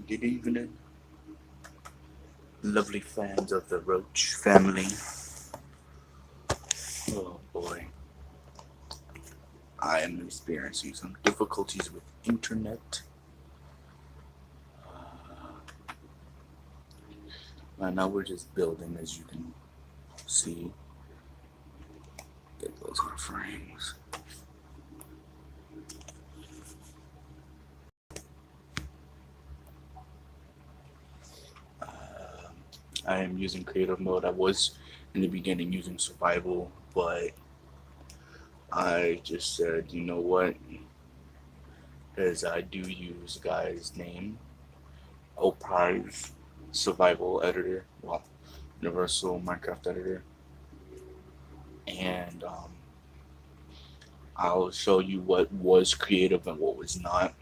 Good evening, lovely fans of the Roach family. Oh boy, I am experiencing some difficulties with internet. Right now we're just building, as you can see. Get those frames. I am using creative mode. I was in the beginning using survival, but I just said, you know what? Because I do use a guy's name, Oprize Survival Editor, well, Universal Minecraft Editor, and I'll show you what was creative and what was not.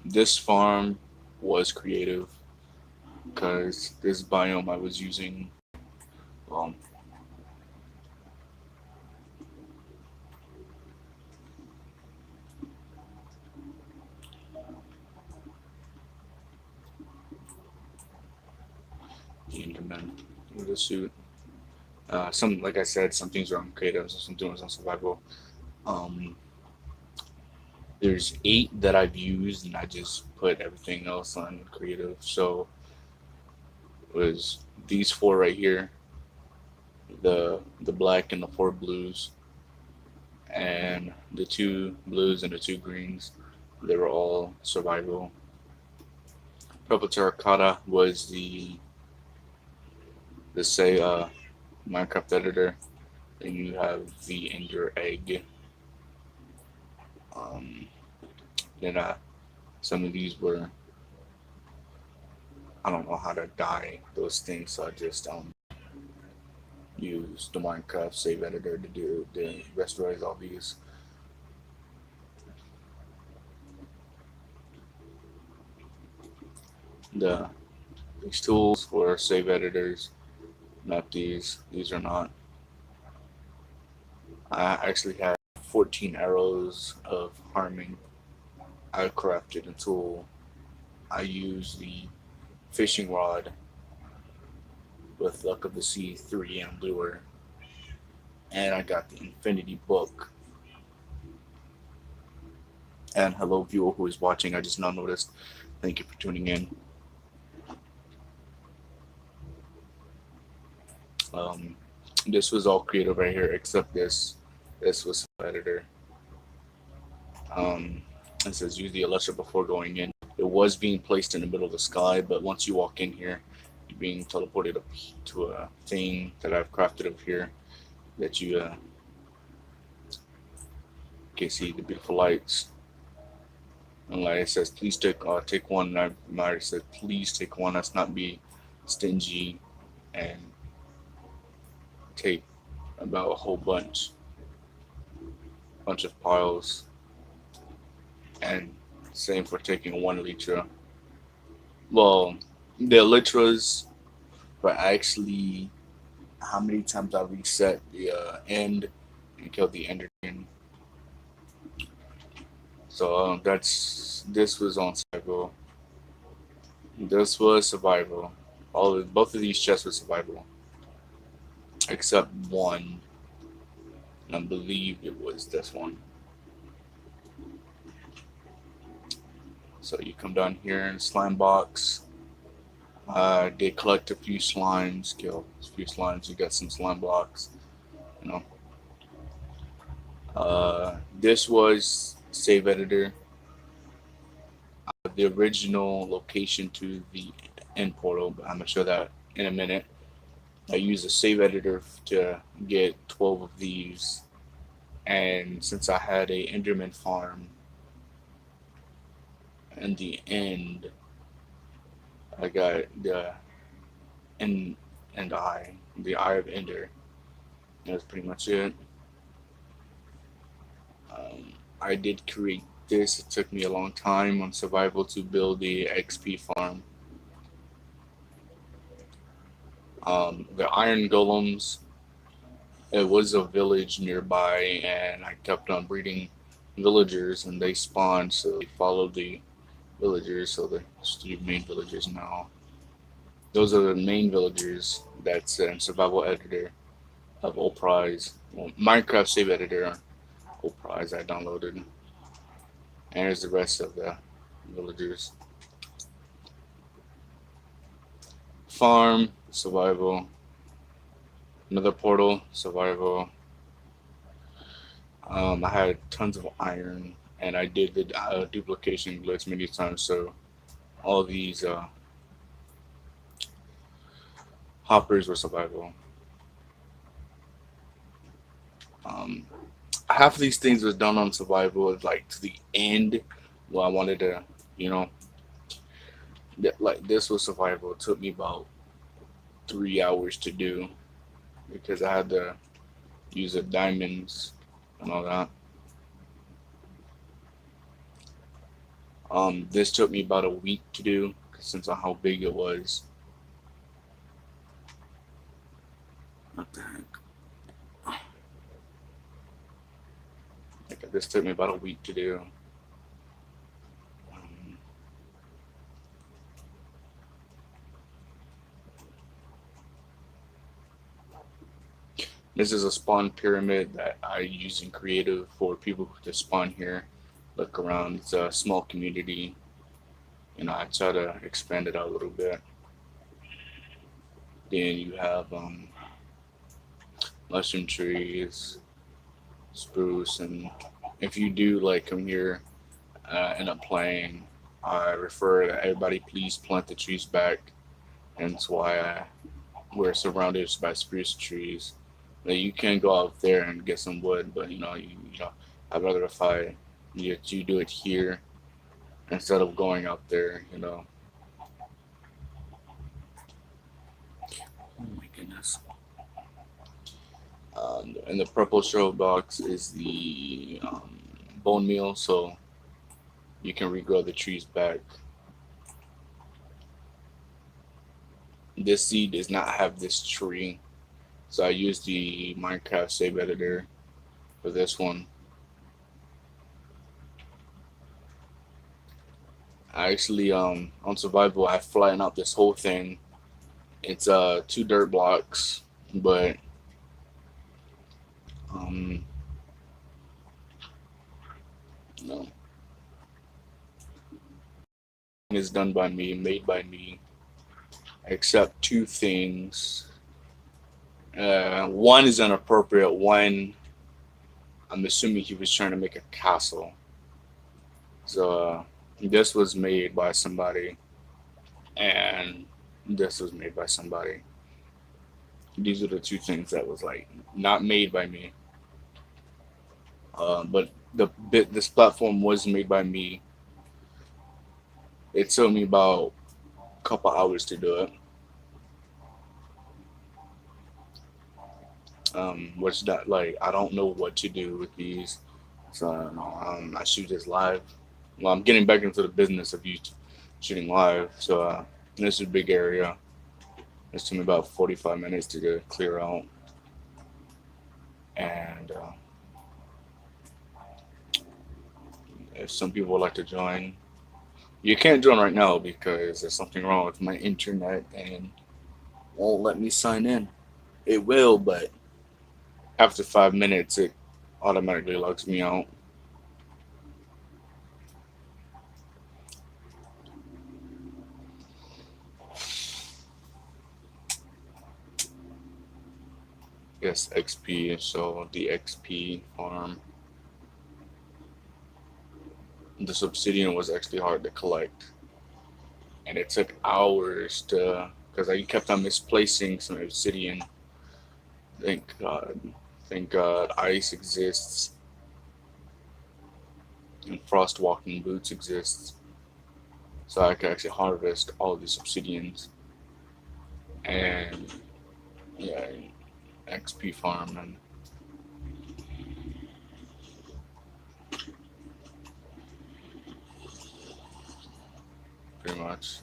This farm was creative because this biome I was using, well, the Enderman with the suit. Some, like I said, some things are on creative, some things on survival. Um, there's 8 that I've used, and I just put everything else on creative. So it was these 4 right here, the black and the 4 blues, and the 2 blues and the 2 greens. They were all survival. Purple terracotta was the say Minecraft editor. Then you have the Ender egg. Um, then some of these were, I don't know how to dye those things, so I just use the Minecraft save editor to do the restore all these. The These tools were save editors, not these. These are not. I actually had 14 arrows of harming. I crafted a tool. I used the fishing rod with Luck of the Sea 3 and lure, and I got the Infinity Book. And hello, viewer who is watching. I just now noticed. Thank you for tuning in. Um, this was all creative right here, except this. This was editor. Um, it says use the Elytra before going in. It was being placed in the middle of the sky, but once you walk in here, you're being teleported up to a thing that I've crafted up here that you can see the beautiful lights. And like it says, please take one. And I already said, please take one. Let's not be stingy and take about a whole bunch of piles. And same for taking 1 Elytra. Well, the Elytras, but actually, how many times I reset the end and killed the Ender Dragon. So this was on survival. This was survival. Both of these chests were survival, except one. And I believe it was this one. So you come down here in the slime box. They collect a few slimes, kill a few slimes. You got some slime blocks. You know. This was save editor. The original location to the end portal, but I'm gonna show that in a minute. I use a save editor to get 12 of these, and since I had a Enderman farm in the end, I got and and the eye of Ender. That's pretty much it. Um, I did create this. It took me a long time on survival to build the XP farm. The iron golems. It was a village nearby, and I kept on breeding villagers, and they spawned, so they followed the villagers. So there's three main villagers now. Those are the main villagers that's in survival editor of Oprise. Well, Minecraft save editor Oprise I downloaded. And here's the rest of the villagers. Farm, survival. Another portal, survival. I had tons of iron, and I did the duplication glitch many times, so all these hoppers were survival. Um, Half of these things was done on survival, like to the end. Well, I wanted to, you know, like this was survival. It took me about 3 hours to do because I had to use the diamonds and all that. This took me about a week to do since of how big it was. What the heck? Like, this took me about a week to do. Um, this is a spawn pyramid that I use in creative for people to spawn here, look around. It's a small community. I try to expand it out a little bit. Then you have mushroom trees, spruce, and if you do like come here, end up playing, I refer that everybody please plant the trees back. And that's why we're surrounded by spruce trees. Now, you can go out there and get some wood, but I'd rather if you do it here instead of going out there. Oh my goodness. And the purple shell box is the bone meal, so you can regrow the trees back. This seed does not have this tree, so I used the Minecraft save editor for this one. I actually on survival I flatten out this whole thing. It's 2 dirt blocks, but um no, it's done by me, made by me, except two things. One is inappropriate. One, I'm assuming he was trying to make a castle. So this was made by somebody, and this was made by somebody. These are the two things that was like not made by me. But this platform was made by me. It took me about a couple hours to do it. Which that like I don't know what to do with these. So I shoot this live. Well, I'm getting back into the business of YouTube shooting live. So this is a big area. It took me about 45 minutes to clear out. And if some people would like to join, you can't join right now because there's something wrong with my internet and won't let me sign in. It will, but after 5 minutes, it automatically logs me out. Yes, XP. So the XP farm. This obsidian was actually hard to collect, and it took hours because I kept on misplacing some obsidian. Thank God. Thank God ice exists and frost walking boots exists. So I can actually harvest all these obsidians. And yeah, XP farm and pretty much.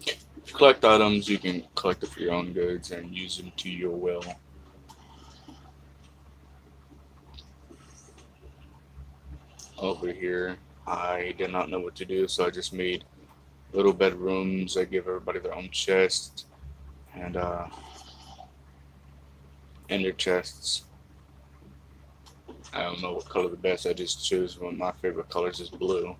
If you collect items, you can collect it for your own goods and use them to your will. over here. I did not know what to do, so I just made little bedrooms. I give everybody their own chest and ender chests. I don't know what color the best. I just choose one. My favorite colors is blue.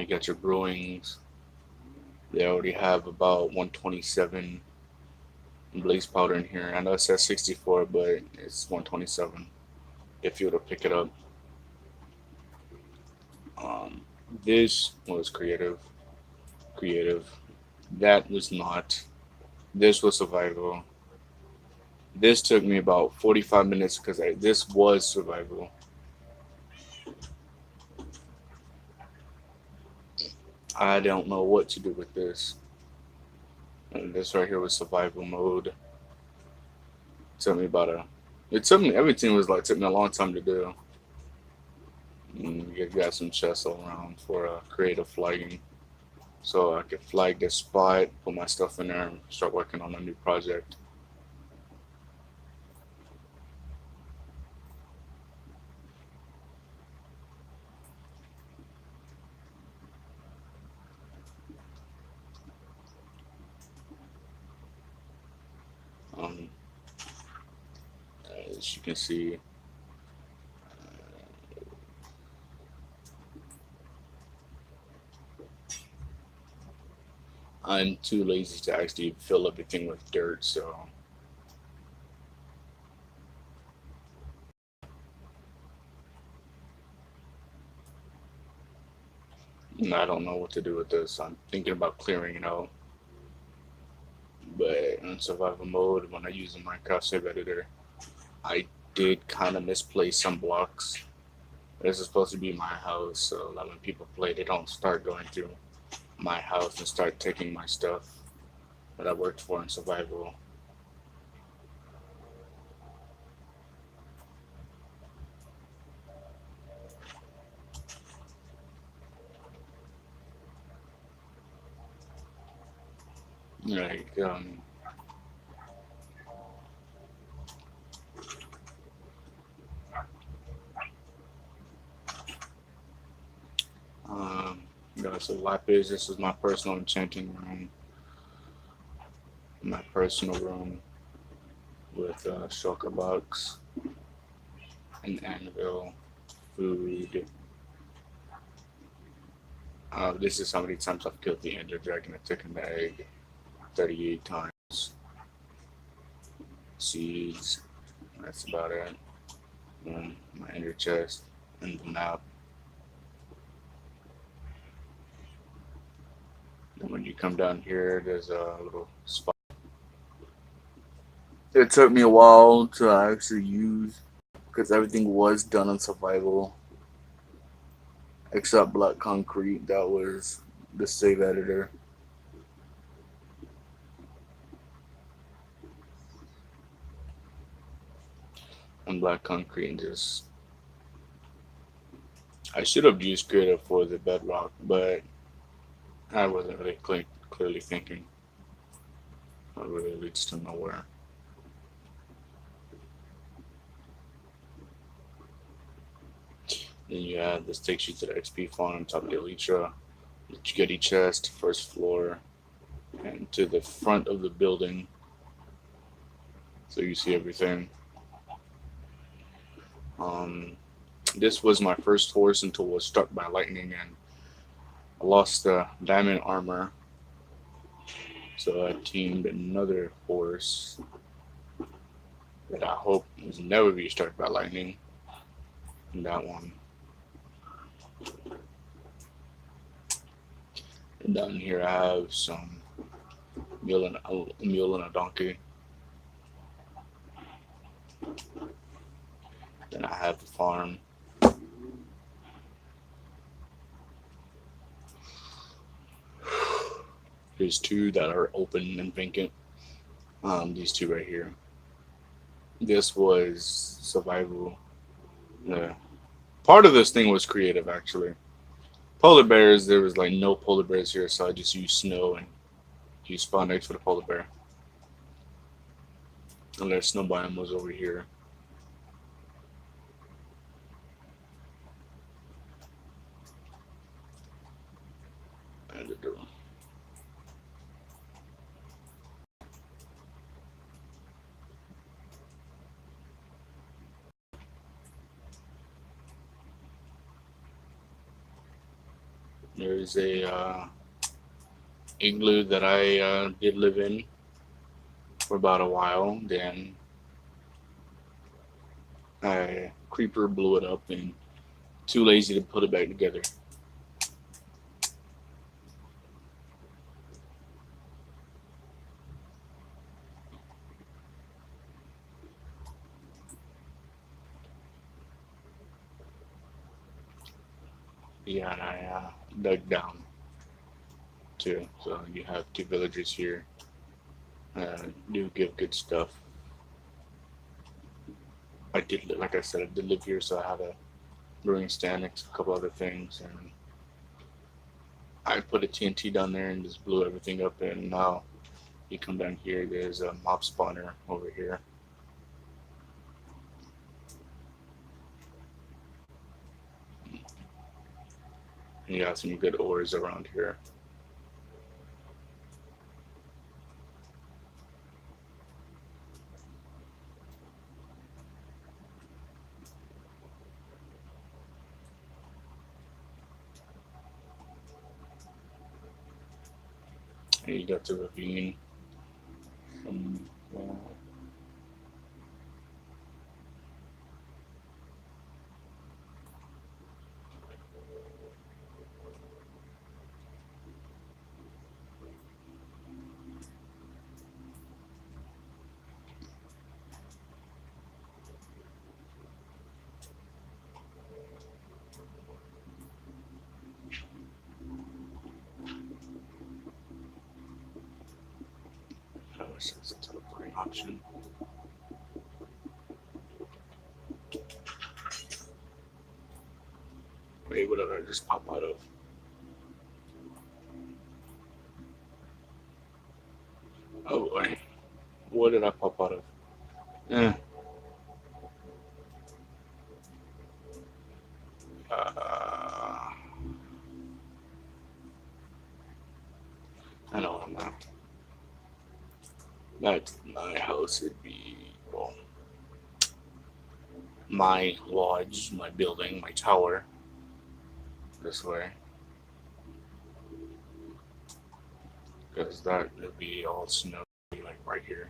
You got your brewings. They already have about 127 blaze powder in here. I know it says 64, but it's 127 if you were to pick it up. Um, this was creative. Creative. That was not. This was survival. This took me about 45 minutes because this was survival. I don't know what to do with this. And this right here was survival mode. It took me about a. It took me everything was like took me a long time to do. You got some chests all around for creative flagging, so I could flag this spot, put my stuff in there, and start working on a new project. Um, as you can see, I'm too lazy to actually fill everything with dirt, so I don't know what to do with this. I'm thinking about clearing it out, but in survival mode, when I use the Minecraft save editor, I did kind of misplace some blocks. This is supposed to be my house, so that when people play, they don't start going through my house and start taking my stuff that I worked for in survival. Like, um, so lapis. This is my personal enchanting room. My personal room with shulker box, an anvil, food. This is how many times I've killed the ender dragon. I took an egg 38 times. Seeds. That's about it. My ender chest and the map. And when you come down here, there's a little spot. It took me a while to actually use because everything was done on survival except black concrete. That was the save editor. And black concrete and just I should have used creative for the bedrock, but I wasn't really clearly thinking. It really leads to nowhere. Then you have this takes you to the XP farm, top of the Elytra, the Getty chest, first floor, and to the front of the building. So you see everything. Um, this was my first horse until it was struck by lightning, and I lost the diamond armor. So I teamed another horse that I hope was never be struck by lightning. And that one. And down here I have some a mule and a donkey. Then I have the farm. There's two that are open and vacant. These two right here. This was survival. Yeah. Part of this thing was creative actually. Polar bears, there was like no polar bears here, so I just used snow and used spawn eggs for the polar bear. unless snow biome was over here. And there's a igloo that I did live in for about a while. Then a creeper blew it up, and too lazy to put it back together. Yeah, and I dug down too. So you have two villagers here. Do give good stuff. I did, like I said, I did live here, so I had a brewing stand next to a couple other things, and I put a TNT down there and just blew everything up. And now you come down here, there's a mob spawner over here. And you got some good ores around here. And you got the ravine. From, oh, it says a teleporting option. Wait, what did I just pop out of? Oh, wait. What did I pop out of? Eh. I know I'm not. That's my house. It'd be, well, my lodge, my building, my tower. This way. Because that would be all snowy, like right here.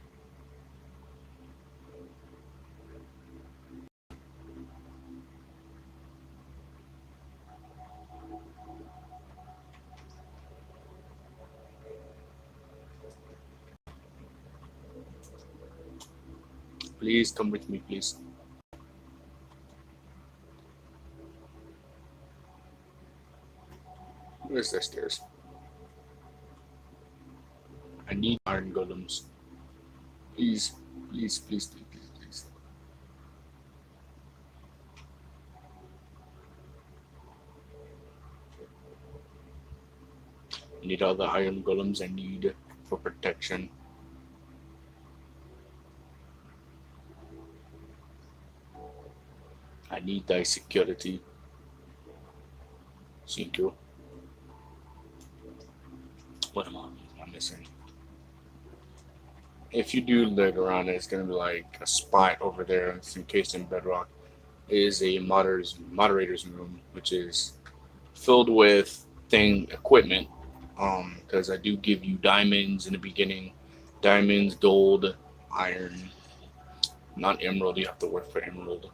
Please come with me, please. Where's the stairs? I need iron golems. Please, please, please, please, please, please. I need all the iron golems I need for protection. I need thy security. Thank you. What am I missing? If you do look around, it's gonna be like a spot over there. It's encased in bedrock. It is a moderator's room, which is filled with equipment. Because I do give you diamonds in the beginning, diamonds, gold, iron, not emerald. You have to work for emerald.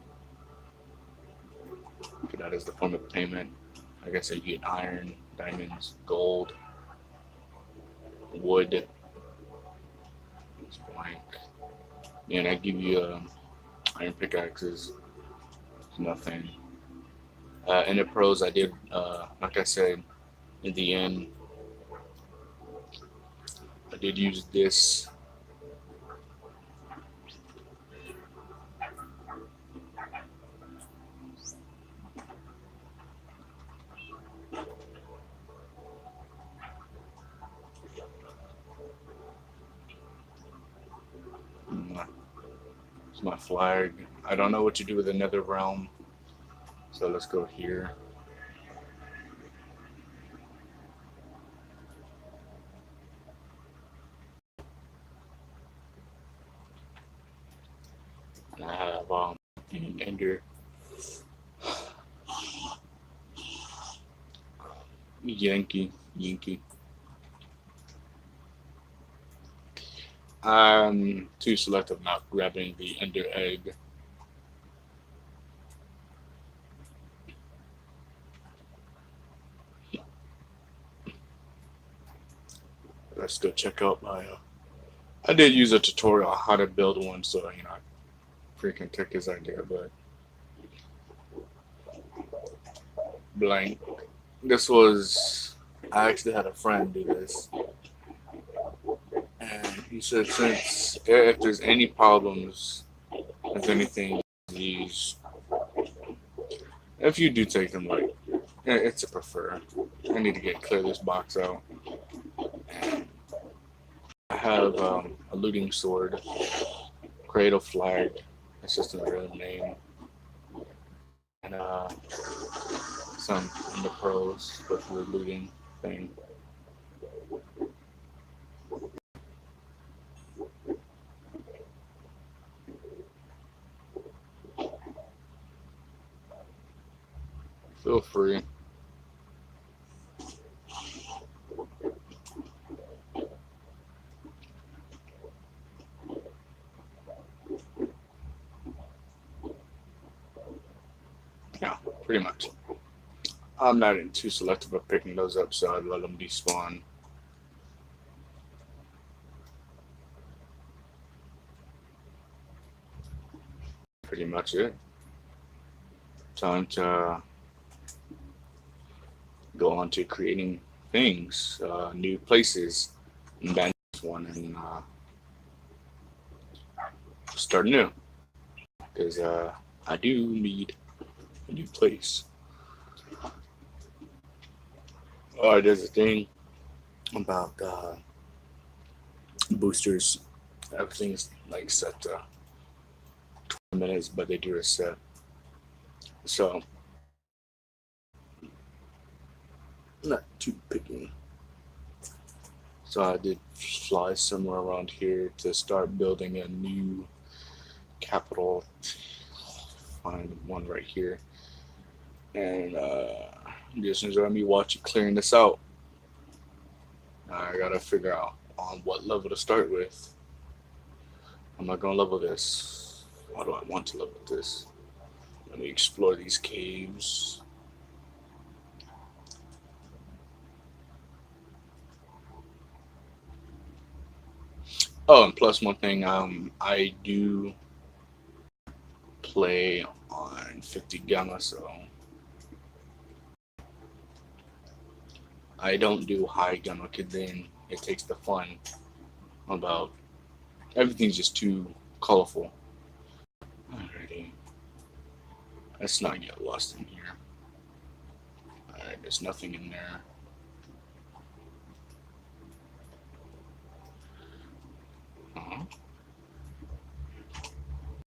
That is the form of payment. Like I said, you get iron, diamonds, gold, wood. It's blank. And I give you iron pickaxes. It's nothing. In the pros, I did, like I said, in the end, I did use this. It's my flag. I don't know what to do with another realm, so let's go here. And I have an ender Yankee. I'm too selective not grabbing the ender egg. Let's go check out my. I did use a tutorial on how to build one, so I freaking took his idea, but blank. This was. I actually had a friend do this, and he said since if there's any problems with anything, these if you do take them, like it's a prefer. I need to clear this box out. I have a looting sword, cradle flag. That's just a real name, and some in the pros with the looting thing. Feel free. Yeah, pretty much. I'm not too selective of picking those up, so I'd let them despawn. Pretty much it. Time to go on to creating things, new places, and that's one, and start new. Because I do need a new place. There's a thing about boosters. Everything's like set to 20 minutes, but they do reset. So, not too picky. So I did fly somewhere around here to start building a new capital. Find one right here, and just enjoy me watching clearing this out. I gotta figure out on what level to start with. I'm not gonna level this. Why do I want to level this? Let me explore these caves. Oh, and plus one thing, I do play on 50 gamma, so I don't do high gamma because then it takes the fun about everything's just too colorful. Alrighty, let's not get lost in here. Alright, there's nothing in there. Uh-huh.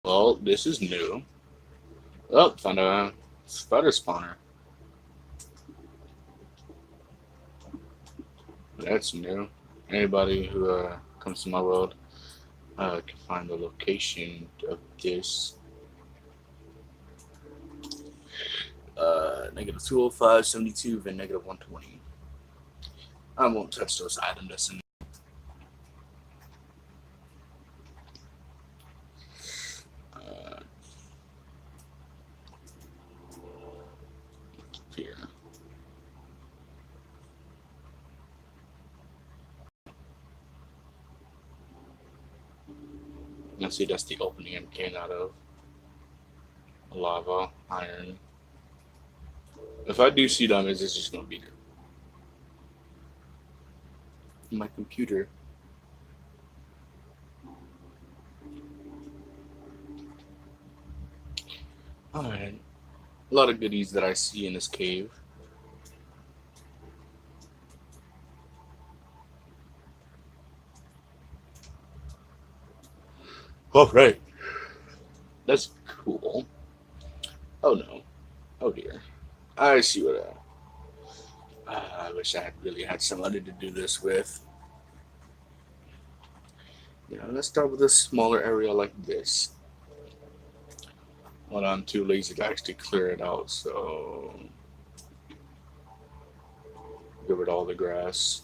Well, this is new. Oh, found a spider spawner. That's new. Anybody who comes to my world can find the location of this. Negative 205, 72, and negative 120. I won't touch those items that's in here. Let's see, that's the opening it came out of. Lava, iron. If I do see them, it's just gonna be my computer. Alright. A lot of goodies that I see in this cave. All right. That's cool. Oh no. Oh dear. I see what I wish I had really had somebody to do this with. Let's start with a smaller area like this. When I'm too lazy to actually clear it out, so get rid of all the grass.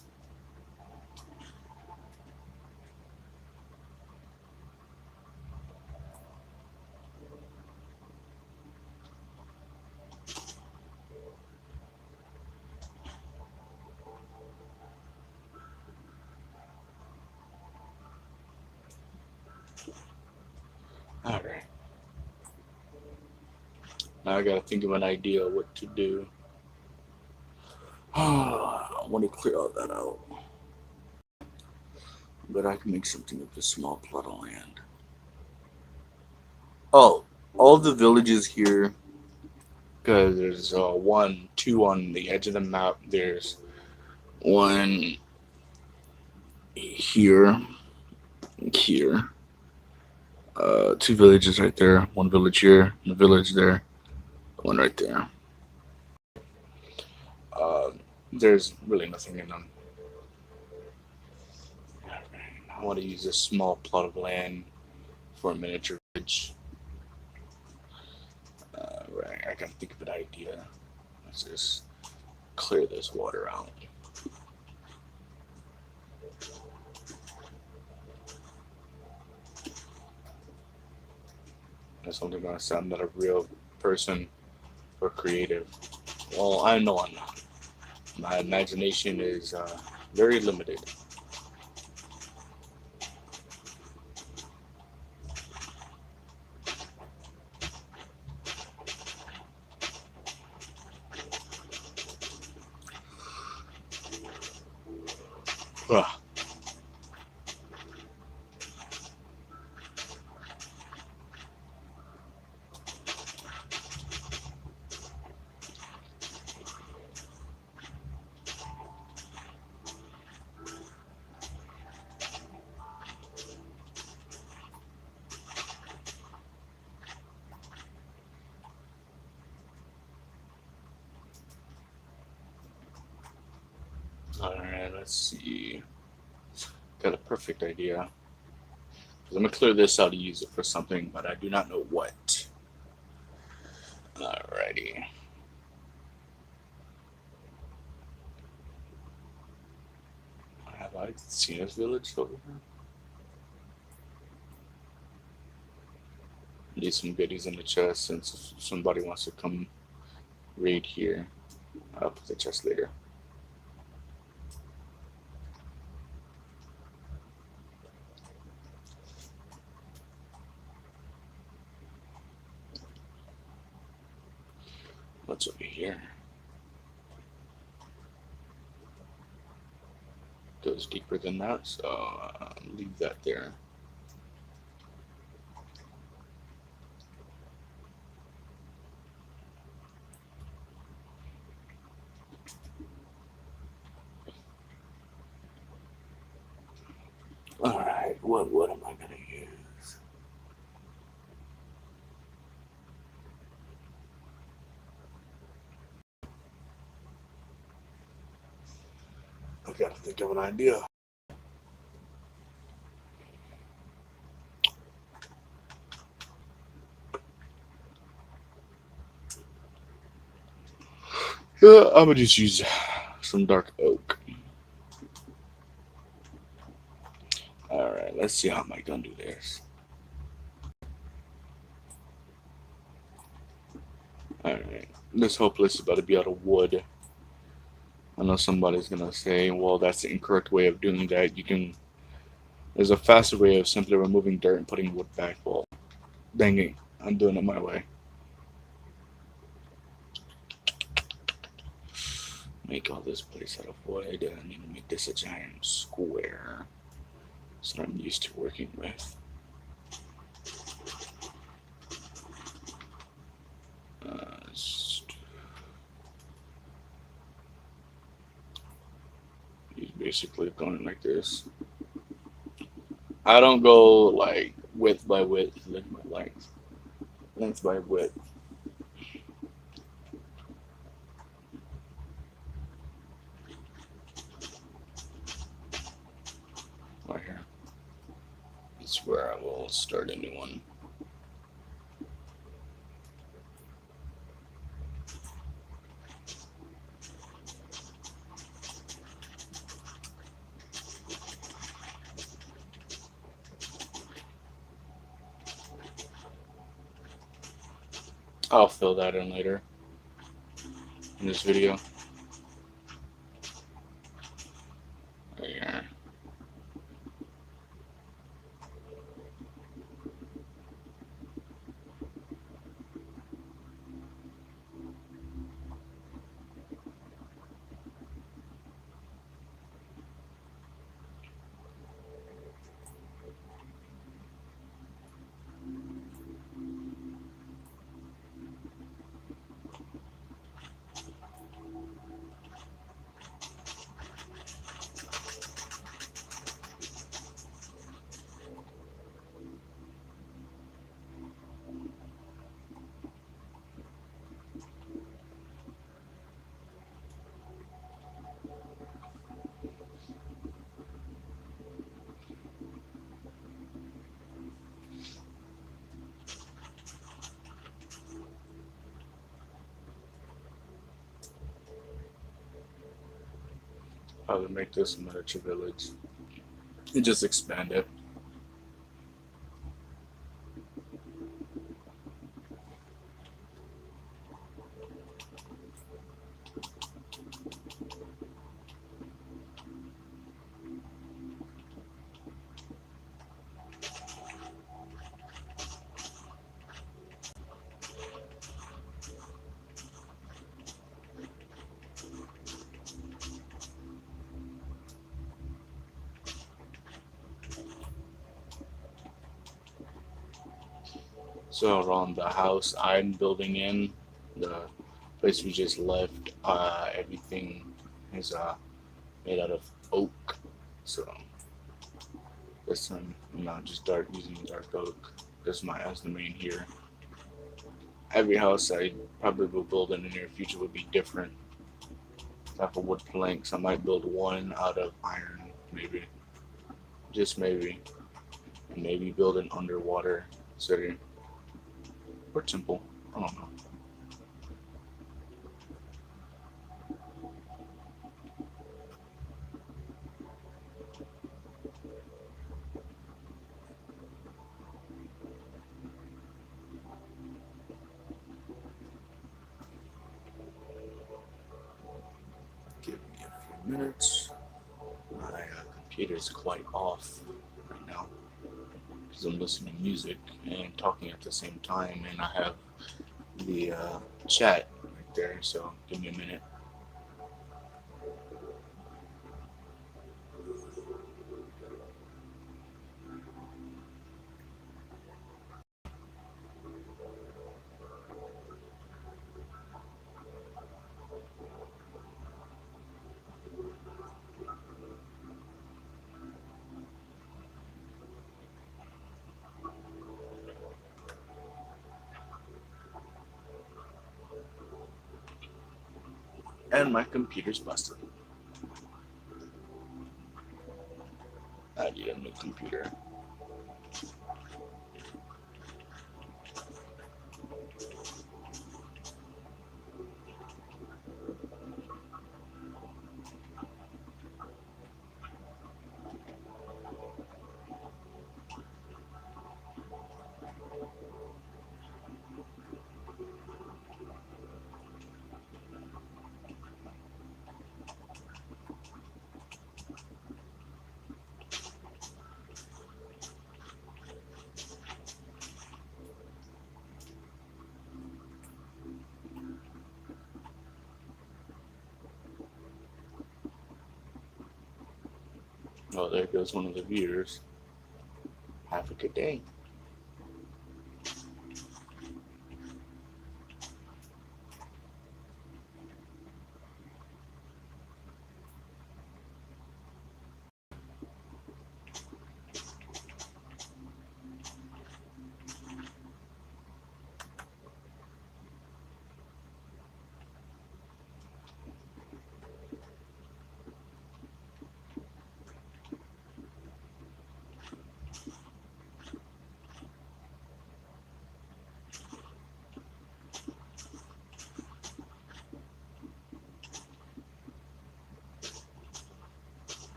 Alright. Now I gotta think of an idea of what to do. I want to clear all that out. But I can make something with this small plot of land. Oh, all the villages here, because there's one, two on the edge of the map. There's one here, here. Two villages right there. One village here, and a village there. One right there. Uh, there's really nothing in them. I want to use this small plot of land for a miniature village. Right, I gotta think of an idea. Let's just clear this water out. That's something gonna say I'm not a real person or creative. Well, I know I'm not. My imagination is very limited. Ugh. Alright, let's see. Got a perfect idea. I'm gonna clear this out to use it for something, but I do not know what. Alrighty. Have I seen this village over here? Need some goodies in the chest since somebody wants to come raid here. I'll put the chest later. What's over here? Goes deeper than that, so leave that there. Alright, what am I gonna use? I gotta think of an idea. Yeah, I'm gonna just use some dark oak. Alright, let's see how my gun do this. Alright, this whole place is about to be out of wood. I know somebody's gonna say, well, that's the incorrect way of doing that. There's a faster way of simply removing dirt and putting wood back. Well, dang it, I'm doing it my way. Make all this place out of wood. I need to make this a giant square. That's what I'm used to working with. He's basically going like this. I don't go like width by width, length by length. length by width. Right here. It's where I will start a new one. I'll fill that in later in this video. Right here. I would make this a miniature village and just expand it. So around the house I'm building in, the place we just left, everything is made out of oak. So this time I'm not just using dark oak. This as the main here. Every house I probably will build in the near future would be different type of wood planks. I might build one out of iron, maybe, just maybe, and maybe build an underwater city or temple. I don't know. Give me a few minutes. My computer is quite off right now because I'm listening to music and talking at the same time, and I have the chat right there. So give me a minute. And my computer's busted. I need a new computer. Oh, there goes one of the viewers. Have a good day.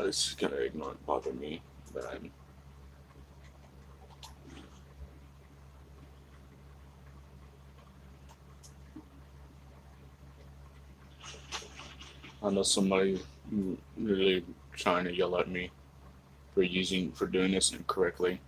this is gonna ignore bother me, but I know somebody really trying to yell at me for doing this incorrectly.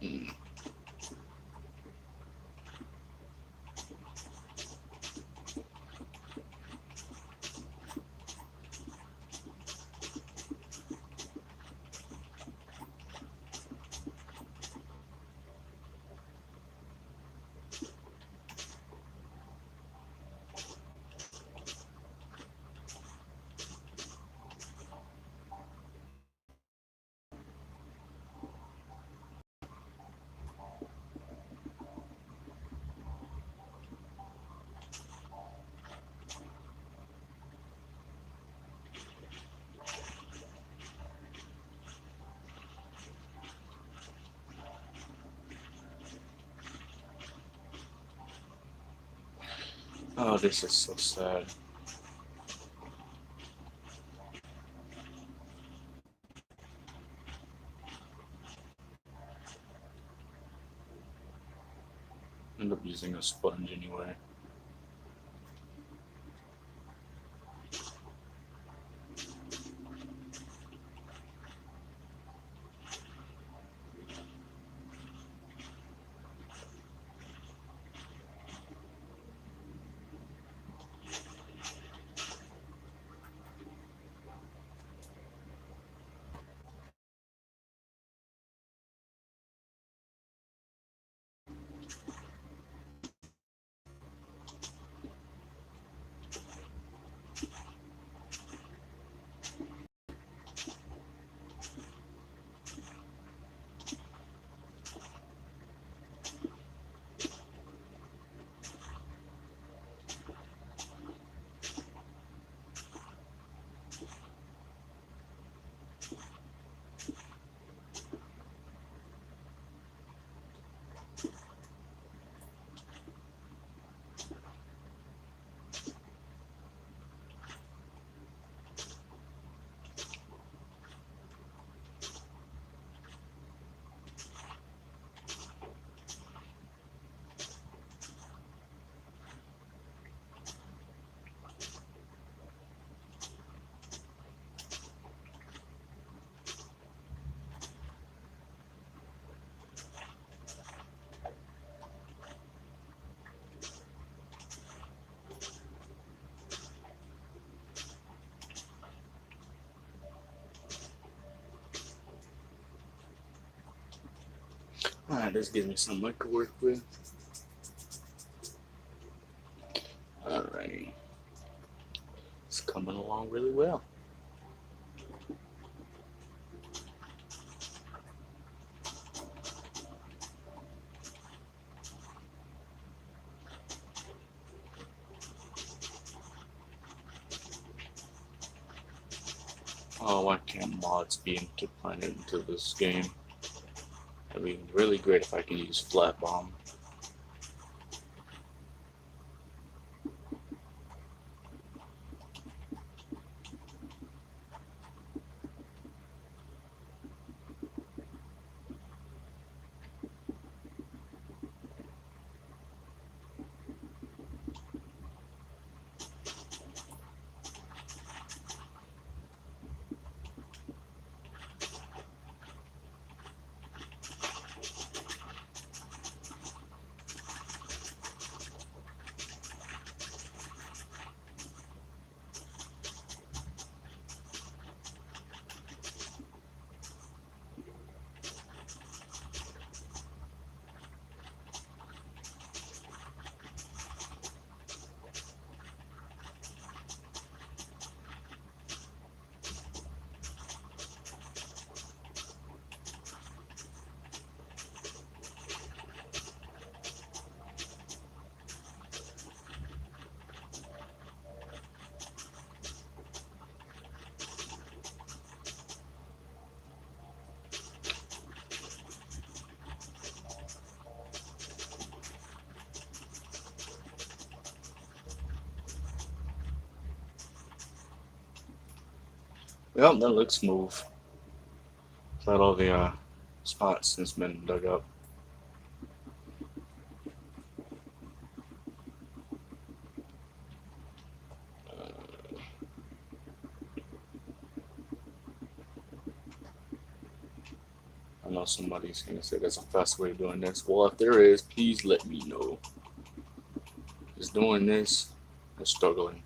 Mm. Oh, this is so sad. End up using a sponge anyway. Alright, this gives me something I could work with. Alright. It's coming along really well. Oh, why can't mods be implemented into this game? It'd be really great if I could use Flat Bomb. Yep, that looks smooth. Glad all the spots has been dug up. I know somebody's gonna say there's a fast way of doing this. Well, if there is, please let me know. Just doing this, I'm struggling.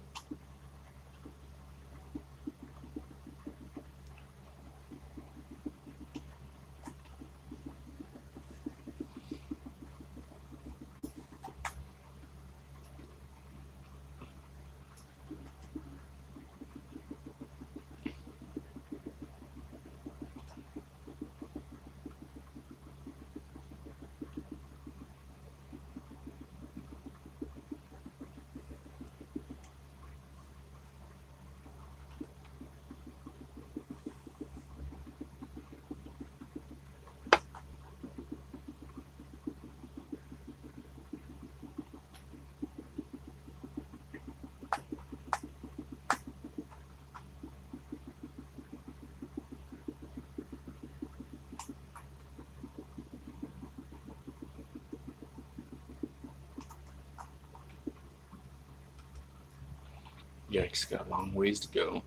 Yikes, got a long ways to go.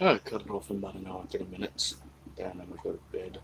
I cut it off in about an hour and 30 minutes. Then I'm gonna go to bed.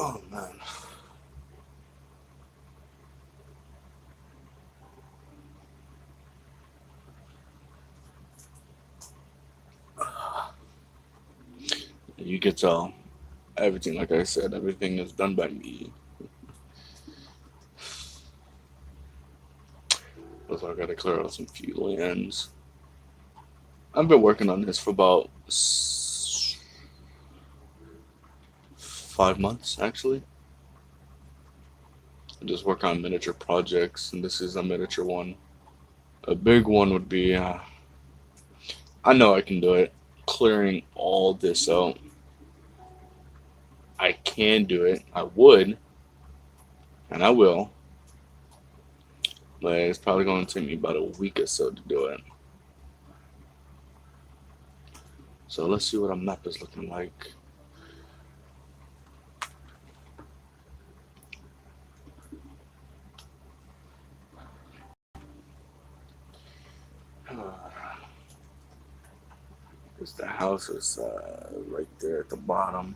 Oh man. You could tell everything, like I said, everything is done by me. So I gotta clear out some few lands. I've been working on this for about 5 months, actually. I just work on miniature projects, and this is a miniature one. A big one would be, I know I can do it, clearing all this out. I can do it. I would, and I will, but it's probably going to take me about a week or so to do it. So let's see what our map is looking like. Because the house is right there at the bottom.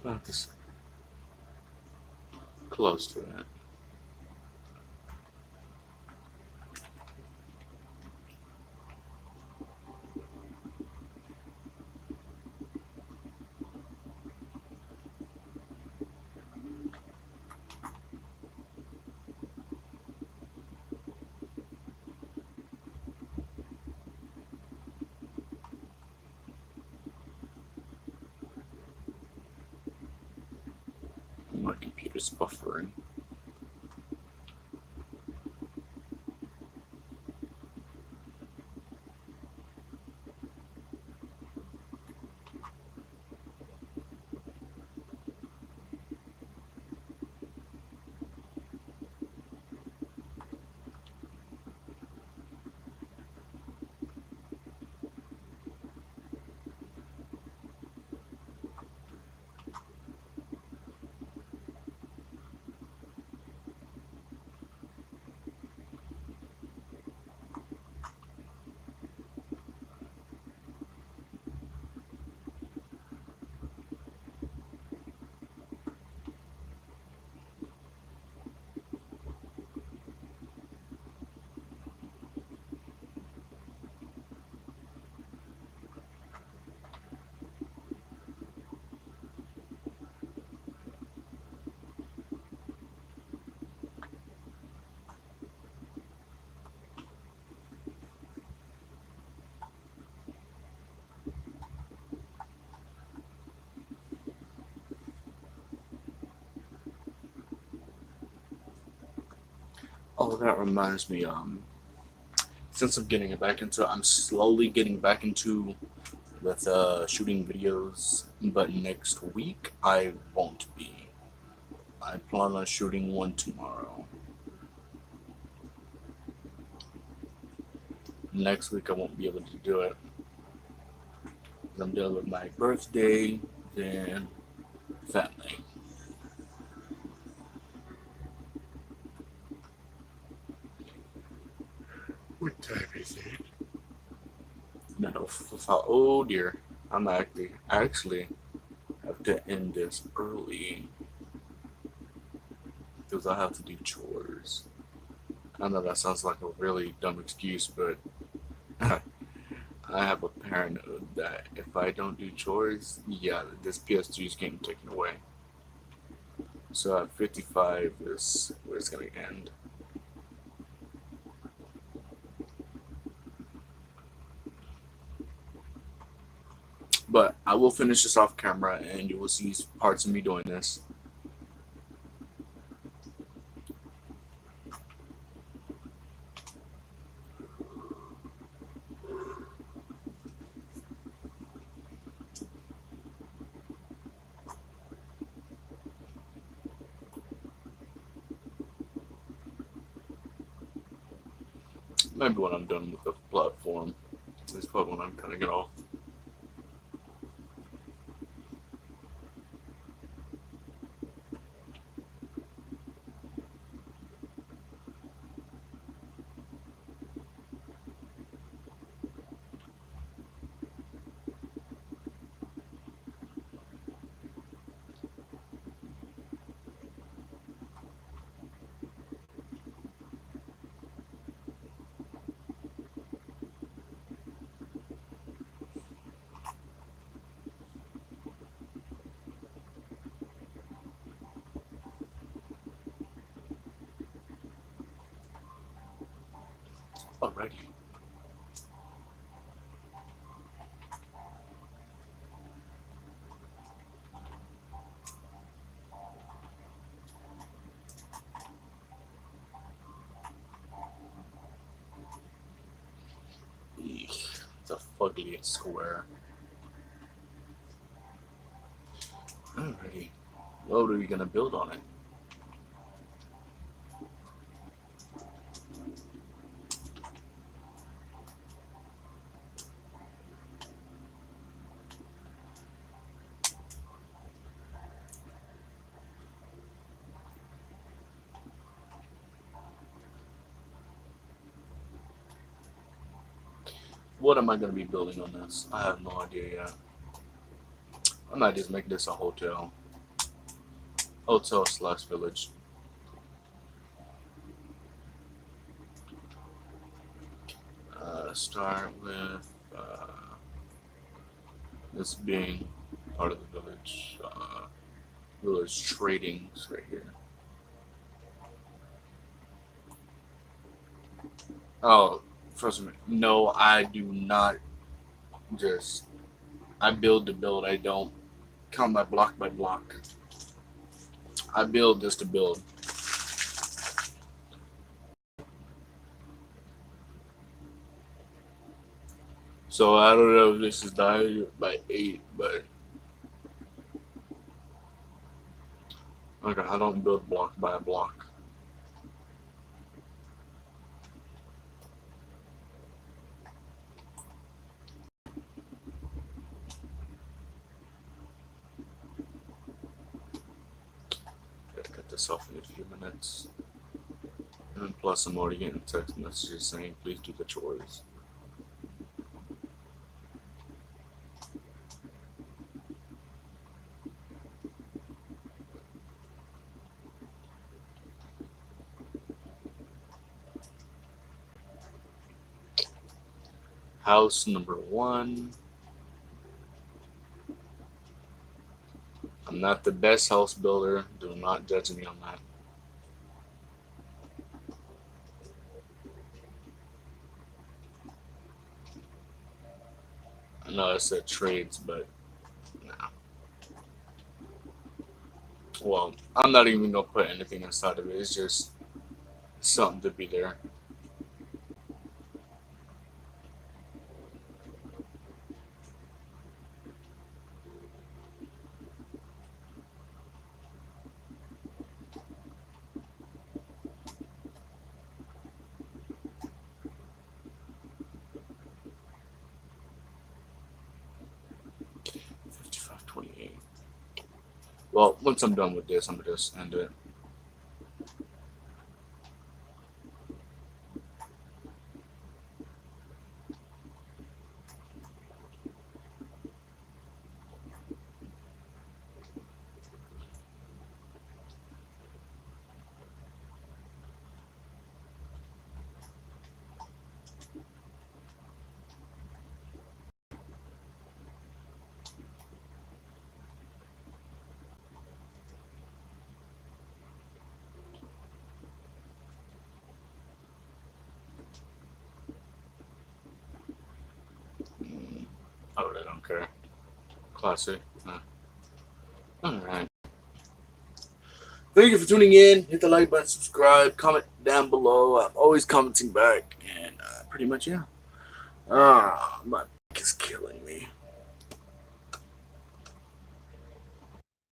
About this close to that. My computer's buffering. Oh, that reminds me. Since I'm getting it back into, I'm slowly getting back into with shooting videos. But next week I won't be. I plan on shooting one tomorrow. Next week I won't be able to do it. I'm dealing with my birthday, then family. What time is it? No, oh dear. I'm actually have to end this early because I have to do chores. I know that sounds like a really dumb excuse, but I have a paranoid that if I don't do chores, yeah, this PS2 is getting taken away. So at 55 is where it's gonna end. But I will finish this off camera, and you will see parts of me doing this. Maybe when I'm done with the platform. This is probably when I'm cutting it off. Alrighty. Eesh, it's a fugly square. Alrighty. What are we gonna build on it? What am I gonna be building on this? I have no idea yet. I might just make this a hotel. Hotel/village. Start with this being part of the village. Village trading is right here. Oh, first of all, no, I do not just. I build to build. I don't count my block by block. I build just to build. So I don't know if this is divided by 8, but okay, I don't build block by block. Gotta cut this off in a few minutes. And plus, I'm already getting text messages saying, please do the chores. House number 1. I'm not the best house builder. Do not judge me on that. I know I said trades, but nah. Well, I'm not even gonna put anything inside of it. It's just something to be there. Well, once I'm done with this, I'm gonna just end it. I really don't care. Classic. Alright. Thank you for tuning in. Hit the like button, subscribe, comment down below. I'm always commenting back. And pretty much, yeah. My back is killing me.